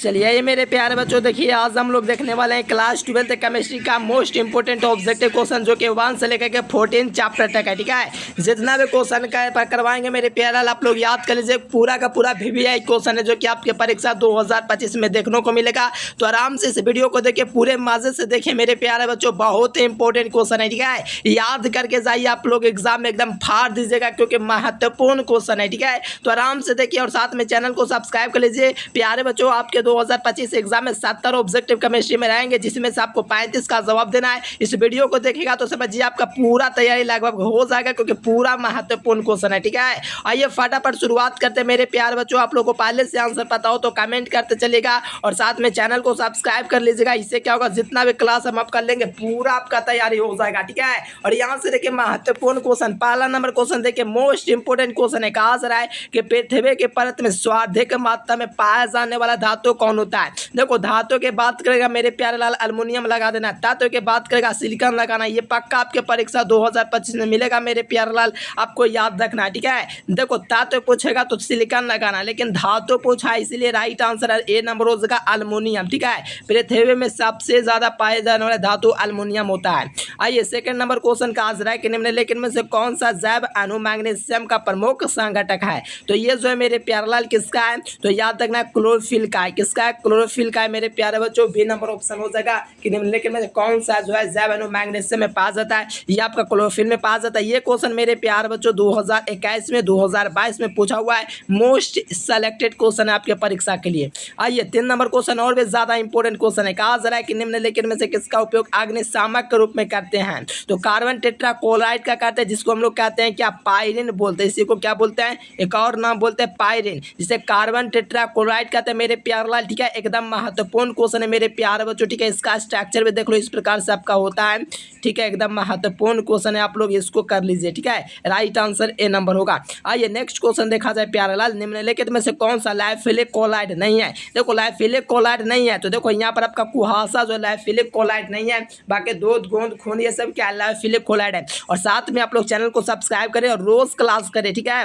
चलिए ये मेरे प्यारे बच्चों देखिए आज हम लोग देखने वाले हैं क्लास 12th केमिस्ट्री का मोस्ट इंपोर्टेंट ऑब्जेक्टिव क्वेश्चन जो कि 1 से लेकर के 14 चैप्टर तक है। ठीक है, जितना भी क्वेश्चन का करवाएंगे मेरे प्यारे आप लोग याद कर लीजिए, पूरा का पूरा VVI क्वेश्चन है जो कि आपके परीक्षा 2025 में देखने को मिलेगा। तो आराम से इस वीडियो को देखिए, पूरे मजे से देखिए मेरे प्यारे बच्चों, बहुत इंपॉर्टेंट क्वेश्चन है। ठीक है, याद करके जाइए आप लोग, एग्जाम में एकदम फाड़ दीजिएगा क्योंकि महत्वपूर्ण क्वेश्चन है। ठीक है, तो आराम से देखिए और साथ में चैनल को सब्सक्राइब कर लीजिए। प्यारे बच्चों आपके 2025 एग्जाम में 70 ऑब्जेक्टिव केमिस्ट्री में रहेंगे, जिसमें से आपको 35 का जवाब देना है। इस वीडियो को देखेगा तो समझिए आपका पूरा तैयारी लगभग हो जाएगा क्योंकि पूरा महत्वपूर्ण क्वेश्चन है। ठीक है, आइए फटाफट शुरुआत करते हैं मेरे प्यारे बच्चों। आप लोगों को पहले से आंसर पता हो तो कमेंट करते चलिएगा और साथ में चैनल को सब्सक्राइब कर लीजिएगा। इससे क्या होगा, जितना भी क्लास हम आप कर लेंगे पूरा आपका तैयारी हो जाएगा। ठीक है, और यहाँ से देखिए महत्वपूर्ण क्वेश्चन, पहला नंबर क्वेश्चन देखिए, मोस्ट इंपोर्टेंट क्वेश्चन है। कहा जा रहा है कि पृथ्वी के परत में सर्वाधिक मात्रा में पाया जाने वाला धातु कौन होता है। देखो धातु के बात करेगा मेरे प्यारे लाल अल्युमिनियम लगा देना, धातु के बात करेगा सिलिकॉन लगाना। ये पक्का आपके परीक्षा 2025 में मिलेगा मेरे प्यारे लाल, आपको याद रखना है। ठीक है, देखो धातु पूछेगा तो सिलिकॉन लगाना, लेकिन धातु पूछा है इसलिए राइट आंसर है ए नंबर हो जाएगा अल्युमिनियम। ठीक है, पृथ्वी में सबसे ज्यादा पाए जाने वाला धातु अल्युमिनियम होता है। आइए सेकंड नंबर क्वेश्चन का आज है कि निम्नलिखित में से कौन सा जैव अणु मैग्नीशियम का प्रमुख संघटक है। तो ये जो है मेरे प्यारे लाल किसका है, तो याद रखना क्लोरोफिल का है। किसका है, क्लोरोफिल का है मेरे प्यारे बच्चों। बी नंबर ऑप्शन हो जाएगा कि निम्नलिखित में कौन सा जो है जैव अणु मैग्नीशियम में पाया जाता है, ये आपका क्लोरोफिल में पाया जाता है। ये क्वेश्चन मेरे प्यारे बच्चों 2021 में 2022 में पूछा हुआ है, मोस्ट सेलेक्टेड क्वेश्चन है आपके परीक्षा के लिए। आइए 3 नंबर क्वेश्चन और भी ज्यादा इंपॉर्टेंट क्वेश्चन है। कहा जा रहा है कि निम्नलिखित में से किसका उपयोग अग्निशामक के रूप में करते हैं। तो कार्बन टेट्राक्लोराइड का करते हैं, जिसको हम लोग कहते हैं क्या, पायरिन बोलते हैं। इसी को क्या बोलते हैं, एक और नाम बोलते हैं पायरिन, जिसे कार्बन टेट्राक्लोराइड कहते हैं मेरे प्यारे लाल। ठीक है, एकदम महत्वपूर्ण क्वेश्चन है मेरे प्यारे बच्चों। ठीक है, इसका स्ट्रक्चर भी देख लो, इस प्रकार से आपका होता है। ठीक है, एकदम महत्वपूर्ण क्वेश्चन है, आप लोग इसको कर लीजिए। ठीक है, राइट आंसर ए नंबर होगा। आइए नेक्स्ट क्वेश्चन देखा जाए प्यारे लाल, निम्नलिखित में से कौन सा लाइफिलिक कोलाइड नहीं है। देखो लाइफिलिक कोलाइड नहीं है, तो देखो यहाँ पर आपका कुहासा जो लाइफिलिक कोलाइड नहीं है, बाकी दूध गोंद खून ये सब क्या लाइफिलिक कोलाइड है। और साथ में आप लोग चैनल को सब्सक्राइब करें और रोज क्लास करें। ठीक है,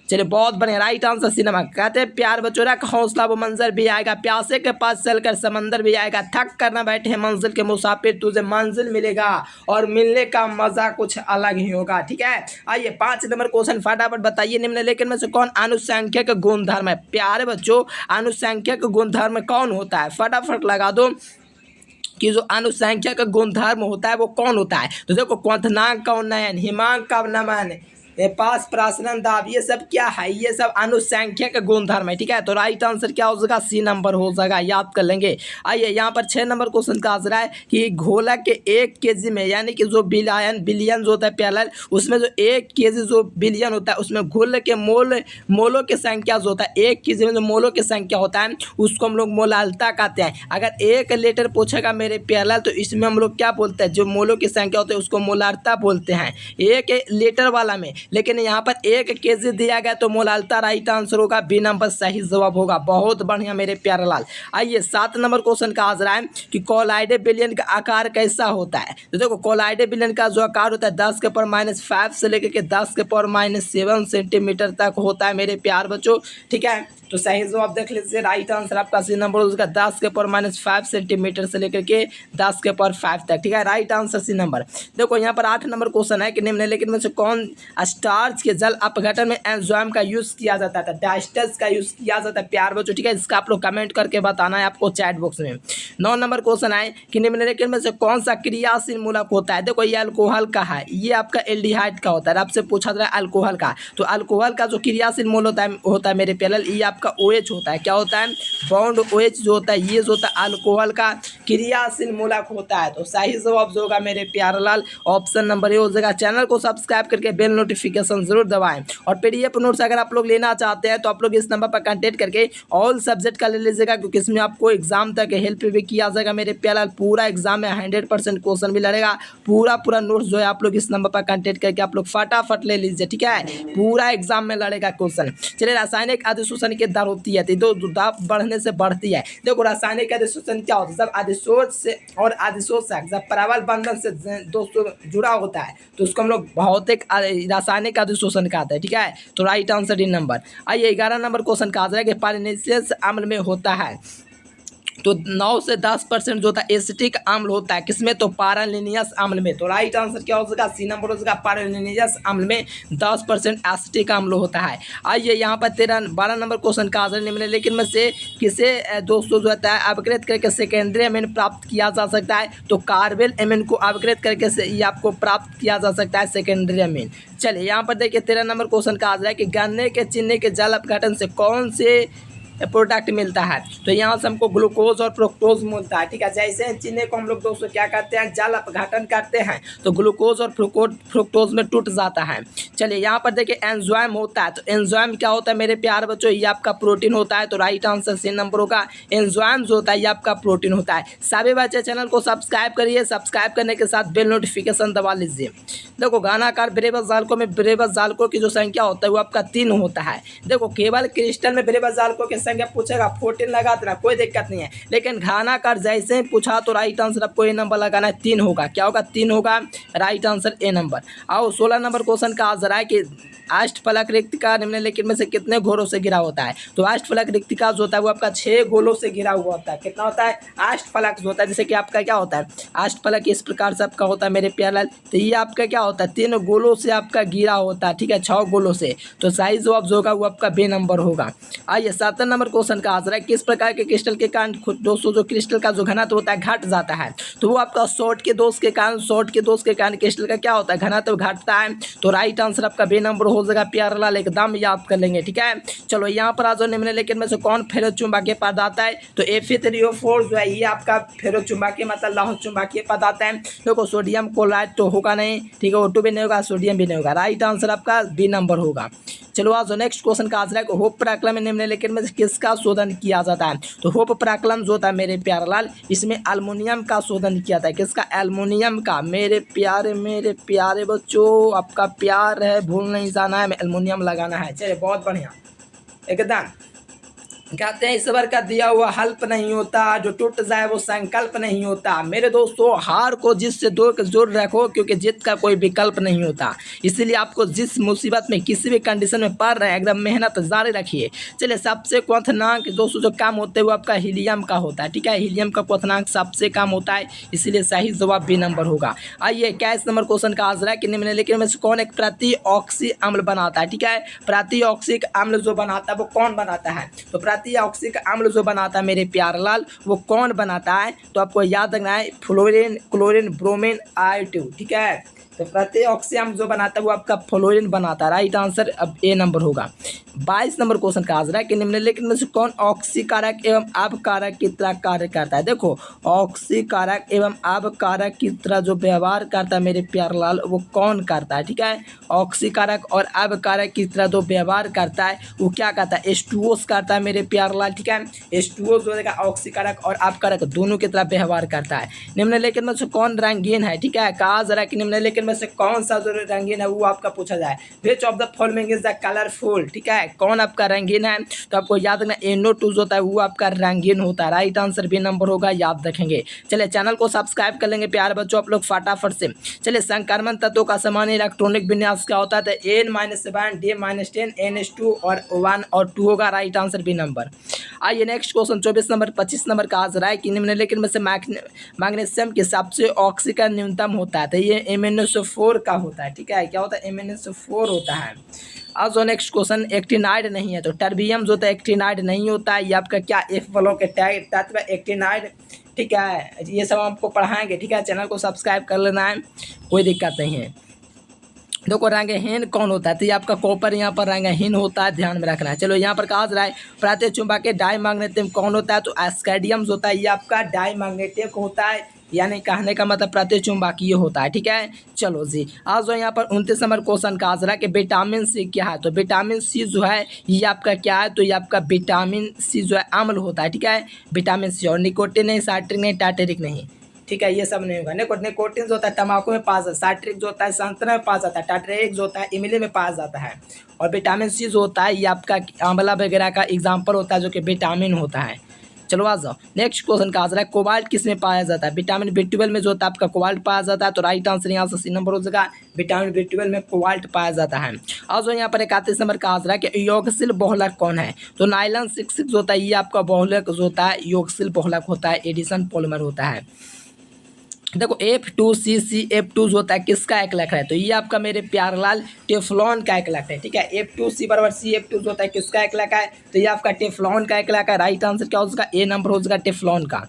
चलिए बहुत बढ़िया, राइट आंसर सी नंबर। कहते हैं प्यार बच्चों रख हौसला वो मंजर भी आएगा, प्यासे के पास चलकर समंदर भी आएगा, थक कर ना बैठे मंजिल के मुसाफिर, तुझे मंजिल मिलेगा और मिलने का मजा कुछ अलग ही होगा। ठीक है, आइए 5 नंबर क्वेश्चन फटाफट बताइए, निम्नलिखित में से कौन अनुसंख्यक गुणधर्म है। प्यारे बच्चों अनुसंख्यक गुणधर्म कौन होता है, फटाफट लगा दो कि जो अनुसंख्यक गुणधर्म होता है वो कौन होता है। तो देखो क्वथनांक का उन्नयन, हिमांक का नमन, पास प्रासरण दाब, ये सब क्या है, ये सब अनुसंख्यक गुणधर्म है। ठीक है, तो राइट आंसर क्या हो जाएगा, सी नंबर हो जाएगा, याद कर लेंगे। आइए यहाँ पर 6 नंबर क्वेश्चन का आंसर है कि घोलक के 1 kg में, यानी कि जो बिलियन जो होता है प्याला, उसमें जो 1 kg जो बिलियन होता है उसमें घोल के मोलों की संख्या जो होता है, 1 kg में जो मोलों की संख्या होता है उसको हम लोग मोलालता कहते हैं। अगर 1 लीटर पूछेगा मेरे प्याला तो इसमें हम लोग क्या बोलते हैं, जो मोलों की संख्या होती है उसको मोलालता बोलते हैं 1 लीटर वाला में। लेकिन यहाँ पर 1 kg दिया गया तो मोलालता राइट आंसर होगा, बी नंबर सही जवाब होगा। बहुत बढ़िया मेरे प्यारे लाल। आइए 7 नंबर क्वेश्चन का आंसर है कि कोलाइडे बिलियन का आकार कैसा होता है। तो देखो कोलाइडे बिलियन का जो आकार होता है 10 के पावर -5 से लेकर के 10 के पावर -7 सेंटीमीटर तक होता है मेरे प्यार बच्चों। ठीक है, तो सही जवाब देख लीजिए, राइट आंसर आपका सी नंबर हो जाएगा, 10 के पावर -5 सेंटीमीटर से लेकर के 10 के पावर 5 तक। ठीक है, राइट आंसर सी नंबर। देखो यहाँ पर 8 नंबर क्वेश्चन है कि निम्नलिखित में से कौन स्टार्च के जल अपघटन में एंजाइम का यूज किया जाता है, डाइस्टर्स का यूज किया जाता है प्यार बच्चों। ठीक है, इसका आप लोग कमेंट करके बताना है आपको चैट बॉक्स में। 9 नंबर क्वेश्चन है कि निम्नलिखित में से कौन सा क्रियाशील मूलक होता है। देखो ये अल्कोहल का है, ये आपका एल्डिहाइड का होता है। आपसे पूछा जा रहा है अल्कोहल का, तो अल्कोहल का जो क्रियाशील मूल होता है मेरे प्यारे, ये आपका OH होता है। क्या होता है, बॉन्ड OH जो होता है, ये जो होता है अल्कोहल का क्रियाशील मूलक होता है। तो सही जवाब जो होगा मेरे प्यारे लाल ऑप्शन नंबर ए हो जाएगा। चैनल को सब्सक्राइब करके बेल नोटिफिकेशन जरूर दबाएं और PDF नोट्स अगर आप लोग लेना चाहते हैं तो आप लोग इस नंबर पर कांटेक्ट करके ऑल सब्जेक्ट का ले लीजिएगा, क्योंकि इसमें आपको एग्जाम तक हेल्प भी किया जाएगा मेरे प्यारे लाल। पूरा एग्जाम में 100% क्वेश्चन भी लड़ेगा, पूरा नोट्स जो है आप लोग इस नंबर पर कांटेक्ट करके आप लोग फटाफट ले लीजिए। ठीक है, पूरा एग्जाम में लड़ेगा क्वेश्चन। चलिए रासायनिक अधिसूचन के की दर होती है, तो दर बढ़ने से बढ़ती है। देखो रासायनिक अधिशोषण क्या होता है, जब अधिशोष से और अधिशोषक जब प्रबल बंधन से दोस्तों जुड़ा होता है तो उसको हम लोग भौतिक रासायनिक अधिशोषण कहते हैं। ठीक है, तो राइट आंसर डी नंबर। आइए 11 नंबर क्वेश्चन का आंसर है कि पारनेसियस अम्ल में होता है तो 9 से 10% जो होता है एसिटिक अम्ल होता है, किसमें, तो पारालिनियस अम्ल में। तो राइट आंसर क्या हो सकता, सी नंबर हो सकता, पारालिनियस अम्ल में 10% एसिटिक अम्ल होता है। आइए यहाँ पर 12 नंबर क्वेश्चन का आंसर निम्नलिखित में से किसे दोस्तों जो होता है अपग्रेड करके सेकेंडरी एमिन प्राप्त किया जा सकता है, तो कार्बेल एमिन को अपग्रेड करके से ये आपको प्राप्त किया जा सकता है सेकेंडरी एमिन। चलिए यहाँ पर देखिए 13 नंबर क्वेश्चन का आंसर है कि गन्ने के चीनी के जल अपघटन से कौन से प्रोडक्ट मिलता है, तो यहाँ से हमको ग्लूकोज और फ्रुक्टोज मिलता है। ठीक है, जैसे चीनी को हम लोग दोस्तों क्या करते हैं, जल अपघटन करते हैं तो ग्लूकोज और फ्रुक्टोज में टूट जाता है। चलिए यहाँ पर देखिए एंजाइम होता है, तो एंजाइम क्या होता है मेरे प्यार बच्चों, ये आपका प्रोटीन होता है। तो राइट आंसर सी नंबर होगा, एंजाइम जो होता है ये आपका प्रोटीन होता है। सभी बच्चे चैनल को सब्सक्राइब करिए, सब्सक्राइब करने के साथ बेल नोटिफिकेशन दबा लीजिए। देखो घनाकार ब्रेबस जालकों में ब्रेबस जालकों की जो संख्या होता है वो आपका 3 होता है। देखो केवल क्रिस्टल में ब्रेबस जालकों की संख्या पूछेगा 14 लगा देना, कोई दिक्कत नहीं है, लेकिन घनाकार जैसे ही पूछा तो राइट आंसर आपको ए नंबर लगाना है, 3 होगा। क्या होगा, 3 होगा, राइट आंसर ए नंबर। आओ 16 नंबर क्वेश्चन का आंसर है कि अष्टफलक रिक्तिका निम्नलिखित में से कितने घोरों से घिरा होता है, तो अष्टफलक रिक्तिका जो होता है वो आपका 6 गोलों से घिरा हुआ होता है। कितना होता है, अष्टफलक जो होता है, जैसे कि आपका क्या होता है अष्टफलक इस प्रकार से आपका होता है मेरे प्यारे लाल, तो ये आपका क्या होता है 3 गोलों से आपका घिरा होता है। ठीक है, 6 गोलों से, तो सही जवाब जो होगा वो आपका बी नंबर होगा। आइए 17 नंबर क्वेश्चन का आंसर है किस प्रकार के क्रिस्टल के कारण दोस्तों जो क्रिस्टल का जो घनत्व होता है घट जाता है, तो वो आपका शॉर्ट के दोष के कारण क्रिस्टल का क्या होता है घनत्व घटता है। तो राइट आंसर आपका बी नंबर हो जाएगा प्यारे लाल, एकदम याद कर लेंगे। ठीक है, चलो यहाँ पर आ जाओ निम्नलिखित में से कौन फेरोचुंबकीय पदार्थ है, तो Fe3O4 जो है ये आपका फेरोचुंबकीय मतलब लौह चुंबकीय पदार्थ है। देखो सोडियम क्लोराइड तो होगा नहीं, ठीक है, O2 भी नहीं होगा, सोडियम भी नहीं होगा, राइट आंसर आपका बी नंबर होगा। चलो आज नेक्स्ट क्वेश्चन का आंसर है होप पराक्रम में निम्नलिखित में किसका शोधन किया जाता है, तो होप पराक्रम जो होता है मेरे प्यारे लाल इसमें एल्युमिनियम का शोधन किया था। किसका, एल्युमिनियम का। मेरे प्यारे बच्चों आपका प्यार है, भूल नहीं जाना है, एल्युमिनियम लगाना है। चलिए बहुत बढ़िया, एकदम कहते हैं ईश्वर का दिया हुआ हल्प नहीं होता, जो टूट जाए वो संकल्प नहीं होता। मेरे दोस्तों हार को जिससे जोड़ रखो क्योंकि जीत का कोई विकल्प नहीं होता, इसलिए आपको जिस मुसीबत में किसी भी कंडीशन में पड़ रहे हैं एकदम मेहनत जारी रखिए। चलिए सबसे क्वथनांक दोस्तों जो काम होते हैं वो आपका हीलियम का होता है। ठीक है, हीलियम का क्वथनांक सबसे कम होता है, इसलिए सही जवाब बी नंबर होगा। आइए 21 नंबर क्वेश्चन का आंसर है कि निम्नलिखित में से कौन एक प्रतिऑक्सी अम्ल बनाता है। ठीक है, प्रतिऑक्सिक अम्ल जो बनाता है वो कौन बनाता है, तो प्रतिऑक्सिक अम्ल जो बनाता है मेरे प्यारे लाल वो कौन बनाता है, तो आपको याद रखना है फ्लोरीन, क्लोरीन, ब्रोमीन, I2। ठीक है, तो प्रतिऑक्सी अम्ल जो बनाता है वो आपका फ्लोरीन बनाता है, राइट आंसर अब ए नंबर होगा। 22 नंबर क्वेश्चन का आंसर है कि निम्नलिखित में से कौन ऑक्सीकारक एवं अपकारक की तरह कार्य करता है। देखो ऑक्सीकारक एवं अपकारक की तरह जो व्यवहार करता है मेरे प्यारे लाल वो कौन करता है। ठीक है, ऑक्सीकारक और अपकारक की तरह जो व्यवहार करता है वो क्या करता है, H2O करता है मेरे प्यारे लाल। ठीक है, H2O जो है ऑक्सीकारक और अपकारक दोनों की तरह व्यवहार करता है। निम्नलिखित में से कौन रंगीन है। ठीक है, कहा जरा कि निम्नलिखित में से कौन सा जो रंगीन है वो आपका पूछा जाए, which of the following is the colourful. ठीक है, कौन आपका रंगीन है, तो आपको याद रखना NO2 जो होता है वो आपका रंगीन होता है, राइट आंसर बी नंबर होगा, याद रखेंगे। चलिए चैनल को सब्सक्राइब कर लेंगे प्यारे बच्चों आप लोग फटाफट से। चलिए संक्रमण तत्वों का सामान्य इलेक्ट्रॉनिक विन्यास क्या होता है, तो N-7 D-10 NH2 और 1 और 2 होगा, राइट आंसर बी नंबर। आइए नेक्स्ट क्वेश्चन 24 नंबर 25 नंबर का आंसर है कि निम्नलिखित में से मैग्नीशियम के सबसे ऑक्सीकरण न्यूनतम होता है, तो ये MnSO4 का होता है। ठीक है, क्या होता है, MnSO4 होता है। अब जो नेक्स्ट क्वेश्चन एक्टिनाइड नहीं है, तो टर्बियम जो होता है एक्टिनाइड नहीं होता है, ये आपका क्या F वालों के तत्व एक्टिनाइड। ठीक है, ये सब आपको पढ़ाएंगे। ठीक है, चैनल को सब्सक्राइब कर लेना है, कोई दिक्कत नहीं है। देखो रंगहीन कौन होता है, तो ये आपका कॉपर यहाँ पर रंगहीन होता है, ध्यान में रखना है। चलो यहाँ पर कहा जा रहा है प्रतिचुंबकीय डाईमैग्नेटिक कौन होता है, तो एस्केडियम जो होता है ये आपका डाईमैग्नेटिक होता है, यानी कहने का मतलब प्रतिचुंबकीय होता है। ठीक है, चलो जी आज जो यहाँ पर 29 नंबर क्वेश्चन का आंसर है कि विटामिन सी क्या है, तो विटामिन सी जो है ये आपका क्या है, तो ये आपका विटामिन सी जो है अम्ल होता है। ठीक है, विटामिन सी, और निकोटिन नहीं, साइट्रिक नहीं, टार्टरिक नहीं, ठीक है, ये सब नहीं होगा। निकोटीन जो होता है तंबाकू में पाया जाता है, साइट्रिक जो होता है संतरा में पाया जाता है, टाटरेटिक जो होता है इमली में पाया जाता है, और विटामिन सी जो होता है ये आपका आंवला वगैरह का एग्जाम्पल होता है जो कि विटामिन होता है। चलो आ जाओ नेक्स्ट क्वेश्चन का आंसर है कोबाल्ट किस में पाया जाता है? विटामिन B12 में जो होता है आपका कोबाल्ट पाया जाता है, तो राइट आंसर यहाँ से सी नंबर हो जाएगा, विटामिन B12 में कोबाल्ट पाया जाता है। और जो यहाँ पर 31 नंबर का आंसर है कि योगशील बहुलक कौन है? तो नाइलॉन 66 जो होता है ये आपका बहुलक जो होता है योगशील बहुलक होता है, एडिशन पॉलीमर होता है। देखो F2CCF2 जो होता है किसका एकलक है? तो ये आपका मेरे प्यारलाल टेफ्लॉन का एकलक है, ठीक है। F2C बराबर CF2 जो होता है किसका एकलक है? तो ये आपका टेफ्लॉन का एकलक है। राइट आंसर क्या हो जाएगा? ए नंबर हो जाएगा टेफ्लॉन का।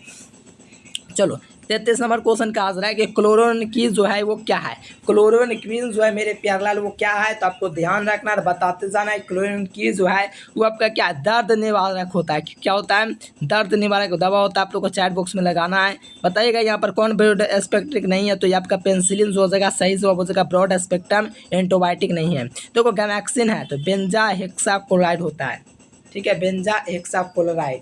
चलो 33 नंबर क्वेश्चन का आंसर है कि क्लोरोनिकीन जो है वो क्या है? क्लोरोनिकीन जो है मेरे प्यारलाल वो क्या है? तो आपको ध्यान रखना और बताते जाना है। क्लोरोनिकीन जो है वो आपका क्या दर्द निवारक होता है। क्या होता है? दर्द निवारक दवा होता है। आप लोग को चैट बॉक्स में लगाना है। बताइएगा यहाँ पर कौन ब्रॉड स्पेक्ट्रिक नहीं है? तो ये आपका पेंसिलिन जो हो जाएगा, सही जवाब हो जाएगा ब्रॉड स्पेक्ट्रम। एंटीबायोटिक नहीं है। देखो गैमेक्सिन है तो बेंजा हेक्साक्लोराइड होता है, ठीक है, बेंजा हेक्साक्लोराइड,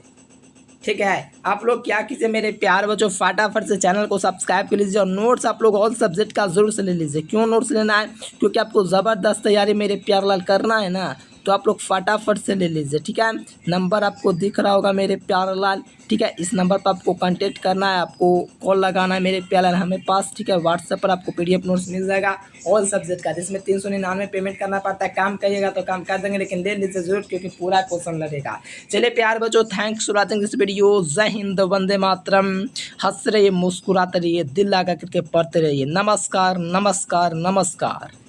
ठीक है। आप लोग क्या कीजिए मेरे प्यार बच्चों, फटाफट से चैनल को सब्सक्राइब कर लीजिए और नोट्स आप लोग ऑल सब्जेक्ट का जरूर से ले लीजिए। क्यों नोट्स लेना है? क्योंकि आपको ज़बरदस्त तैयारी मेरे प्यारलाल करना है ना, तो आप लोग फटाफट से ले लीजिए, ठीक है। नंबर आपको दिख रहा होगा मेरे प्यारलाल, ठीक है। इस नंबर पर आपको कांटेक्ट करना है, आपको कॉल लगाना है मेरे प्यारलाल हमें पास, ठीक है। व्हाट्सएप पर आपको PDF नोट्स मिल जाएगा ऑल सब्जेक्ट का, जिसमें 399 पेमेंट करना पड़ता है। काम करिएगा तो काम कर देंगे, लेकिन ले लीजिए जरूर क्योंकि पूरा क्वेश्चन लगेगा। चलिए प्यार बच्चों, thanks for watching this video. जय हिंद, वंदे मातरम। हंस रहिए, मुस्कुराते रहिए, दिल लगा करके पढ़ते रहिए। नमस्कार नमस्कार नमस्कार।